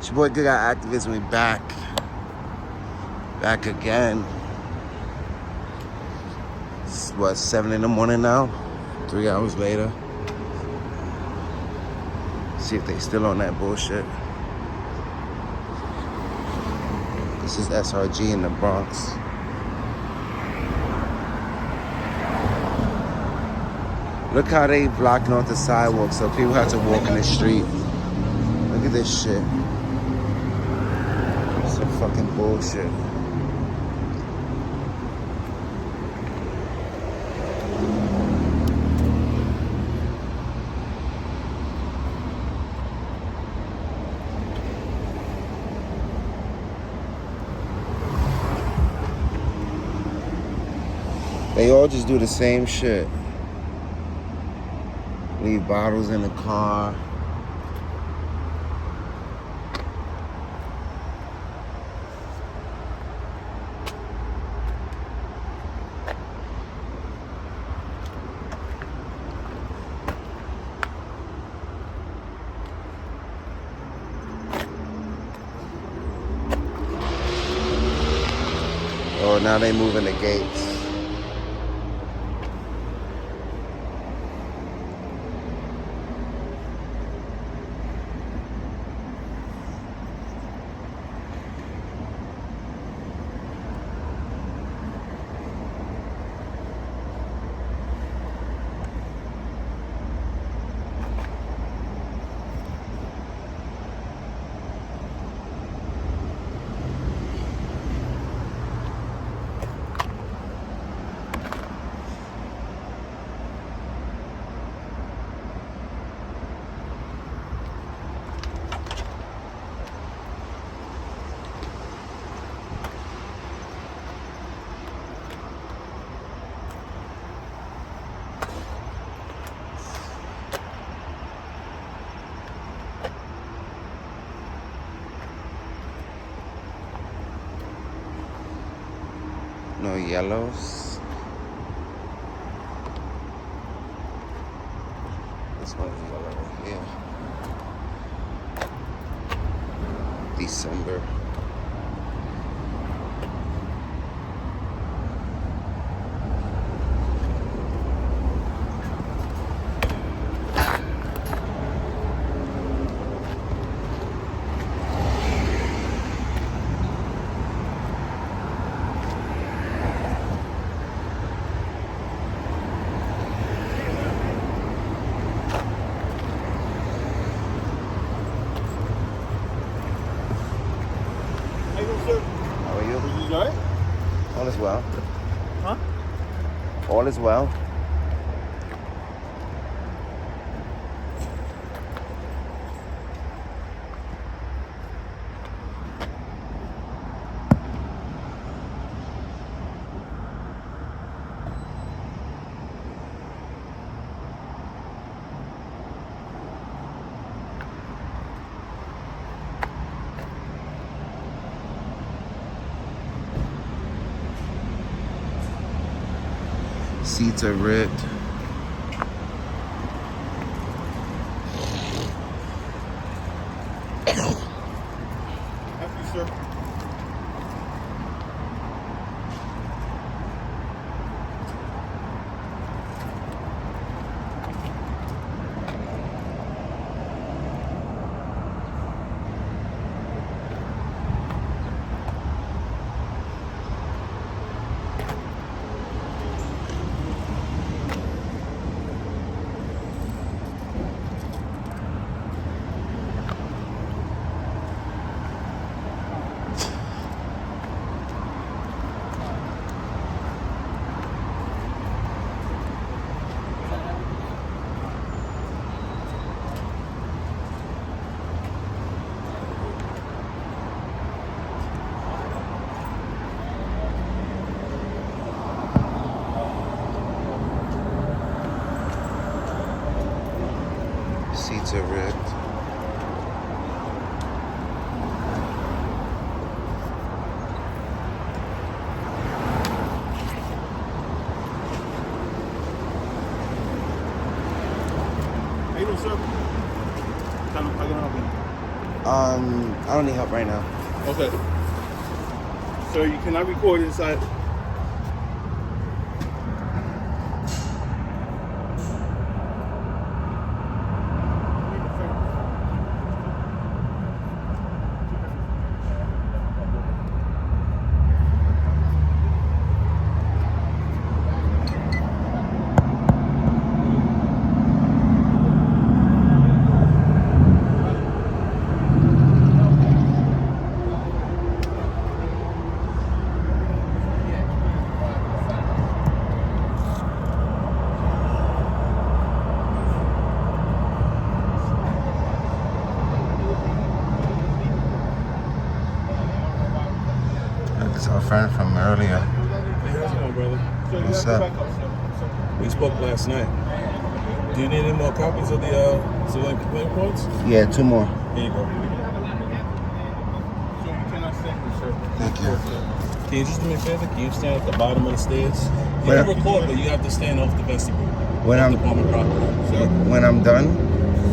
It's your boy Good Guy Activist, and we back again. It's what, 7 in the morning now? 3 hours later. See if they still on that bullshit. This is SRG in the Bronx. Look how they blocking off the sidewalk so people have to walk in the street. Look at this shit. Some fucking bullshit. They all just do the same shit. Leave bottles in the car. Oh, now they moving the gates. No yellows. This one's yellow right here. December. How are you? Is this alright? All is well. Huh? All is well. Seats are ripped. Thank you, sir. I don't need help right now. Okay. Sir, you cannot record inside. It's our friend from earlier. How's it going, brother? What's up? We spoke last night. Do you need any more copies of the civilian complaint reports? Yeah, 2 more. Here you go. So you cannot stand here, sir. Thank you. Can you just do me a favor? Can you stand at the bottom of the stairs? You Where? can record, but you have to stand off the vestibule. When I'm department property. Sir? when I'm done,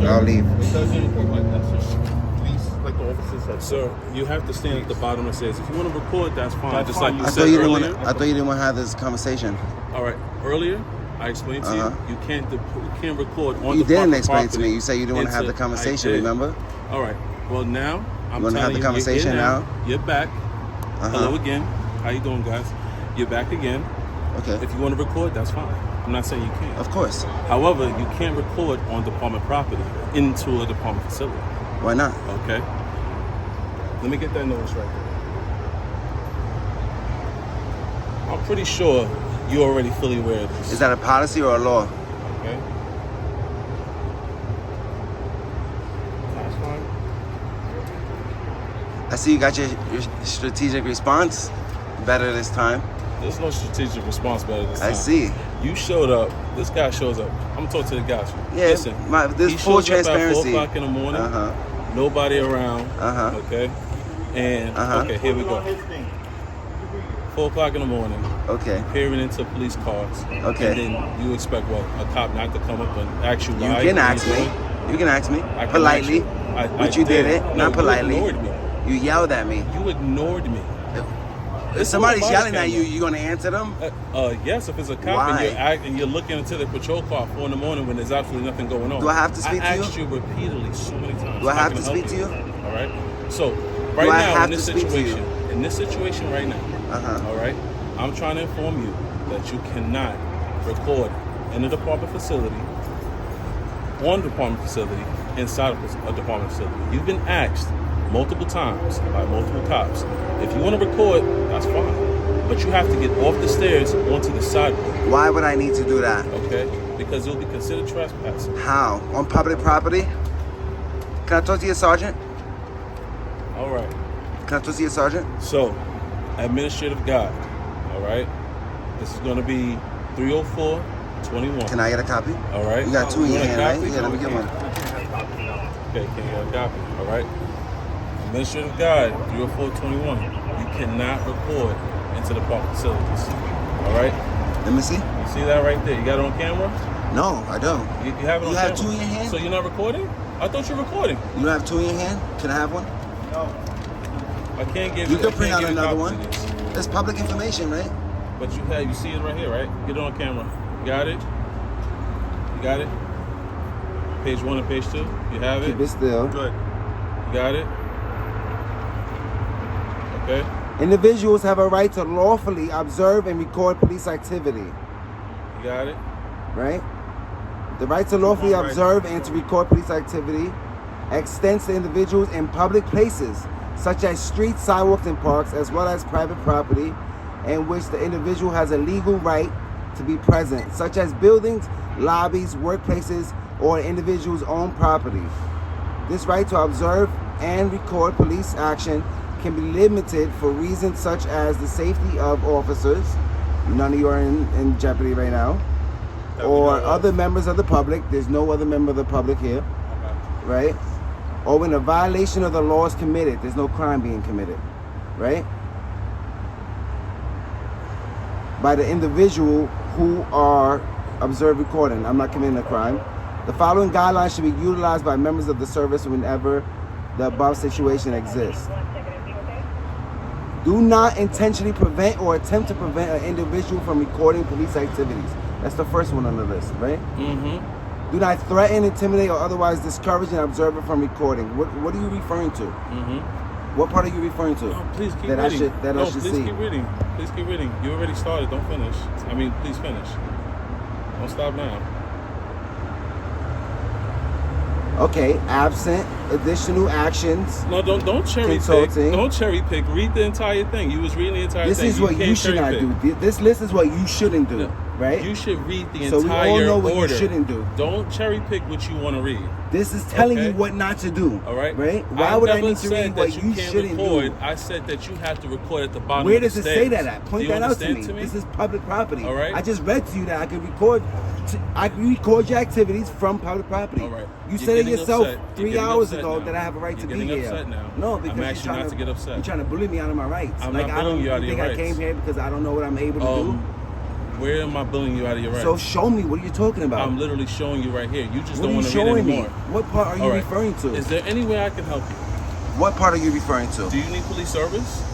Sir, I'll leave. It doesn't report like that, sir. Please, like the officer said. Sir, you have to stand at the bottom of the stairs. If you want to record, that's fine. I Just thought like you you said didn't earlier. want. I thought you didn't want to have this conversation. All right. Earlier, I explained to you can't record on You the didn't property. explain to me. You said you didn't want to have the conversation. Remember? All right. Well, now I'm want to have the conversation now? You're back. Hello again. How you doing, guys? You're back again. Okay. If you want to record, that's fine. I'm not saying you can't. Of course. However, you can't record on department property into a department facility. Why not? Okay. Let me get that notice right there. I'm pretty sure you're already fully aware of this. Is that a policy or a law? Okay. That's fine. I see you got your strategic response better this time. There's no strategic response better this time. I see. You showed up. This guy shows up. I'm gonna talk to the guys. Yeah. Listen. There's he full shows transparency. Up at 4 o'clock in the morning. Nobody around. Okay. And okay, here we go. 4 o'clock in the morning. Okay. Peering into police cars. Okay. And then you expect what? A cop not to come up and ask you why? You can ask me. You can ask me politely. But you did it. Not politely. You ignored me. You yelled at me. You ignored me. If somebody's yelling at you, you gonna answer them? Yes, if it's a cop and you're looking into the patrol car at 4 in the morning when there's absolutely nothing going on. Do I have to speak to you? I asked you repeatedly so many times. Do I have to speak to you? All right. So right now in this situation right now, all right, I'm trying to inform you that you cannot record in a department facility, on a department facility, inside of a department facility. You've been asked multiple times by multiple cops. If you want to record, that's fine. But you have to get off the stairs onto the sidewalk. Why would I need to do that? Okay? Because it'll be considered trespassing. How? On public property? Can I talk to your sergeant? All right. Can I talk to your sergeant? So, administrative guide. All right? This is going to be 304-21. Can I get a copy? All right. You got 2 in your hand, right? Copy? Yeah, let me get one. Okay, can you get a copy? All right. Administrative guide 304-21. You cannot record into the park facilities. All right. Let me see. You see that right there? You got it on camera? No, I don't. You have it on camera. You have 2 in your hand? So you're not recording? I thought you were recording. You don't have 2 in your hand? Can I have one? No. I can't give you. You can print out another one. It's That's public information, right? But you see it right here, right? Get it on camera. You got it? You got it? Page 1 and page 2. You have it? Keep it still. Good. You got it? Okay. Individuals have a right to lawfully observe and record police activity. You got it? Right? The right to lawfully observe and to record police activity extends to individuals in public places, such as streets, sidewalks, and parks, as well as private property, in which the individual has a legal right to be present, such as buildings, lobbies, workplaces, or an individual's own property. This right to observe and record police action can be limited for reasons such as the safety of officers, none of you are in jeopardy right now, or other members of the public. There's no other member of the public here, right? Or when a violation of the law is committed, there's no crime being committed, right? By the individual who are observed recording. I'm not committing a crime. The following guidelines should be utilized by members of the service whenever the above situation exists. Do not intentionally prevent or attempt to prevent an individual from recording police activities. That's the first one on the list, right? Do not threaten, intimidate, or otherwise discourage an observer from recording. What are you referring to? What part are you referring to? No, please keep that reading. I should see. Keep reading. Please keep reading. You already started. Don't finish. I mean, please finish. Don't stop now. Okay, absent additional actions. No, don't cherry pick. Don't cherry pick. Read the entire thing. You was reading the entire thing. This is what you should not do. This list is what you shouldn't do, right? You should read the so entire we all know what order. you shouldn't do. Don't cherry pick what you want to read. This is telling you what not to do. All right. Right? Why would I need to read what you shouldn't do? I said that you have to record at the bottom. Where of the does it stairs. say that at? Point that out to me. This is public property. All right. I just read to you that I can record. I can record your activities from public property. All right. You said it yourself 3 hours ago now. that I have a right to be here. You're getting upset now. No, because I'm asking you not to get upset. You're trying to bully me out of my rights. I'm not bullying you out of your rights. I came here because I don't know what I'm able to do? Where am I bullying you out of your rights? So show me. What are you talking about? I'm literally showing you right here. You just what don't want to read anymore. What part are you referring to? Is there any way I can help you? What part are you referring to? Do you need police service?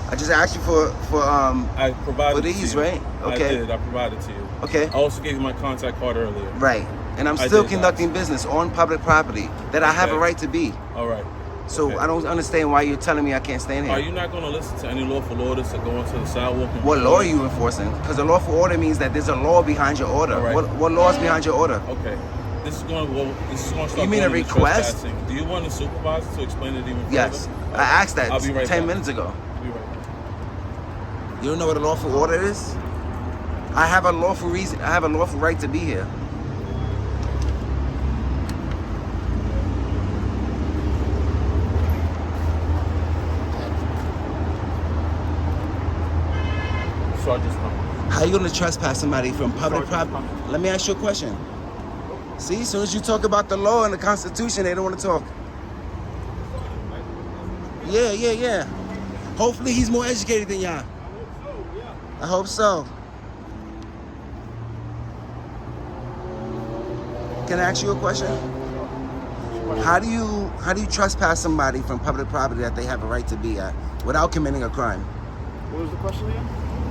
I just asked you for I provided for these, to you. right? Okay. I did. I provided to you. Okay. I also gave you my contact card earlier. Right. And I'm still conducting business on public property that I have a right to be. All right. So I don't understand why you're telling me I can't stand here. Are you not going to listen to any lawful orders to go into the sidewalk? What law are you enforcing? Because a lawful order means that there's a law behind your order. Right. What law is behind your order? Okay. This is going to start. You mean a request? Do you want a supervisor to explain it even further? Yes. I asked that I'll be right 10 back. minutes ago. I'll be right back. You don't know what a lawful order is? I have a lawful reason. I have a lawful right to be here. So I just How are you going to trespass somebody from public property? Let me ask you a question. See, as soon as you talk about the law and the Constitution, they don't want to talk. Yeah. Hopefully he's more educated than y'all. I hope so. Can I ask you a question? How do you trespass somebody from public property that they have a right to be at without committing a crime? What was the question again?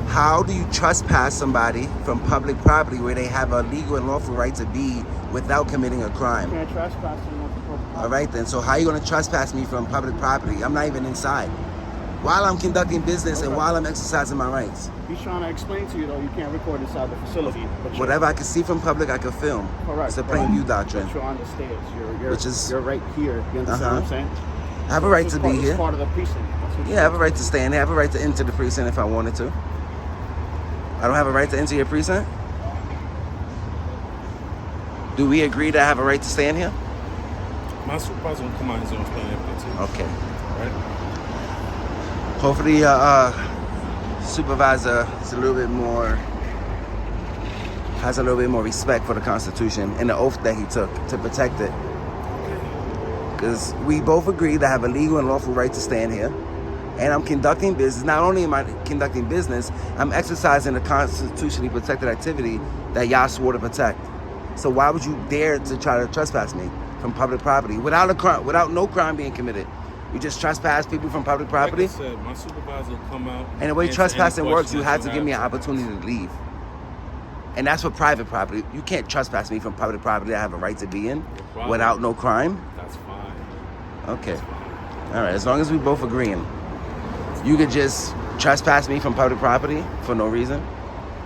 How do you trespass somebody from public property where they have a legal and lawful right to be without committing a crime? You can't trespass anyone from public property. All right then, so how are you going to trespass me from public property? I'm not even inside. While I'm conducting business and while I'm exercising my rights. He's trying to explain to you, though, you can't record inside the facility. Whatever I can see from public, I can film. Correct. It's a plain view doctrine. But you're on the stairs. You're right here. You understand what I'm saying? I have a right to be here. It's part of the precinct. Yeah, I have a right to stay in there. I have a right to enter the precinct if I wanted to. I don't have a right to enter your precinct? Do we agree that I have a right to stay in here? My supervisor will come out and explain everything to you. Okay. All right. Hopefully, supervisor is a little bit more, has a little bit more respect for the Constitution and the oath that he took to protect it. Because we both agree that I have a legal and lawful right to stand here. And I'm conducting business. Not only am I conducting business, I'm exercising the constitutionally protected activity that y'all swore to protect. So why would you dare to try to trespass me from public property without a crime, without no crime being committed? You just trespass people from public property? Like I said, my supervisor will come out. And the way trespassing works, you have to give me an opportunity to leave. And that's for private property. You can't trespass me from public property I have a right to be in without no crime. That's fine. Okay. All right, as long as we both agreeing. You could just trespass me from public property for no reason,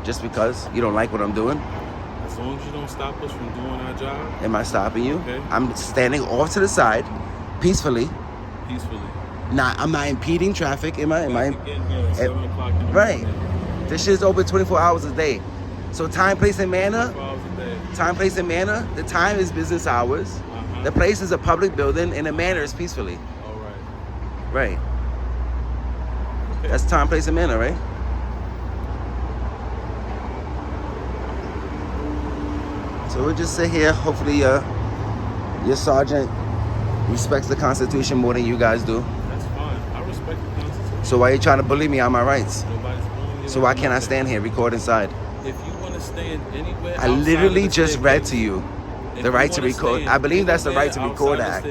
just because you don't like what I'm doing. As long as you don't stop us from doing our job. Am I stopping you? Okay. I'm standing off to the side, peacefully. Peacefully. I'm not impeding traffic. Am I? Getting here at 7 o'clock in the right. morning. This shit's open 24 hours a day. So time, place, and manner. 24 hours a day. Time, place, and manner. The time is business hours. The place is a public building, and the manner is peacefully. All right. Right. That's time, place, and manner, right? So we'll just sit here. Hopefully, your sergeant respects the Constitution more than you guys do. That's fine. I respect the Constitution. So why are you trying to bully me on my rights? Nobody's bullying you. So why can't I stand here, record inside? If you want to stand anywhere, I literally just read to you. The right to record. I believe that's the right to record act.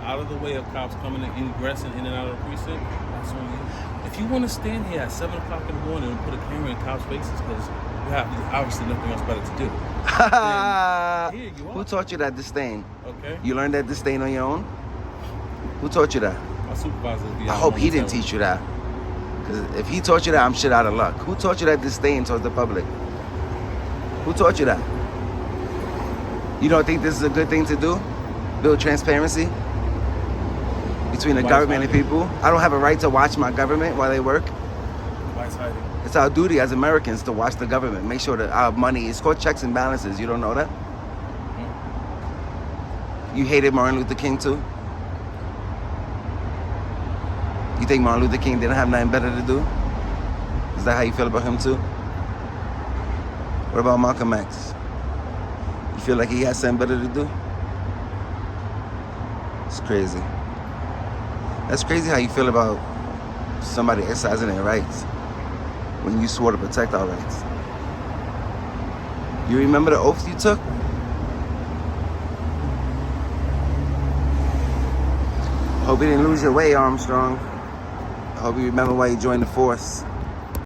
Out of the way of cops coming and ingressing in and out of the precinct, that's on you. If you want to stand here at 7 o'clock in the morning and put a camera in cops' faces because you have obviously nothing else better to do, then here you are. Who taught you that disdain? Okay. You learned that disdain on your own? Who taught you that? My supervisor. I hope he didn't teach you that. Because if he taught you that, I'm shit out of luck. Who taught you that disdain towards the public? Who taught you that? You don't think this is a good thing to do? Build transparency between the government and people? I don't have a right to watch my government while they work. Why's hiding? It's our duty as Americans to watch the government. Make sure that our money is called checks and balances. You don't know that? Mm-hmm. You hated Martin Luther King too? You think Martin Luther King didn't have nothing better to do? Is that how you feel about him too? What about Malcolm X? You feel like he has something better to do? It's crazy. That's crazy how you feel about somebody exercising their rights when you swore to protect our rights. You remember the oath you took? Hope you didn't lose your way, Armstrong. I hope you remember why you joined the force.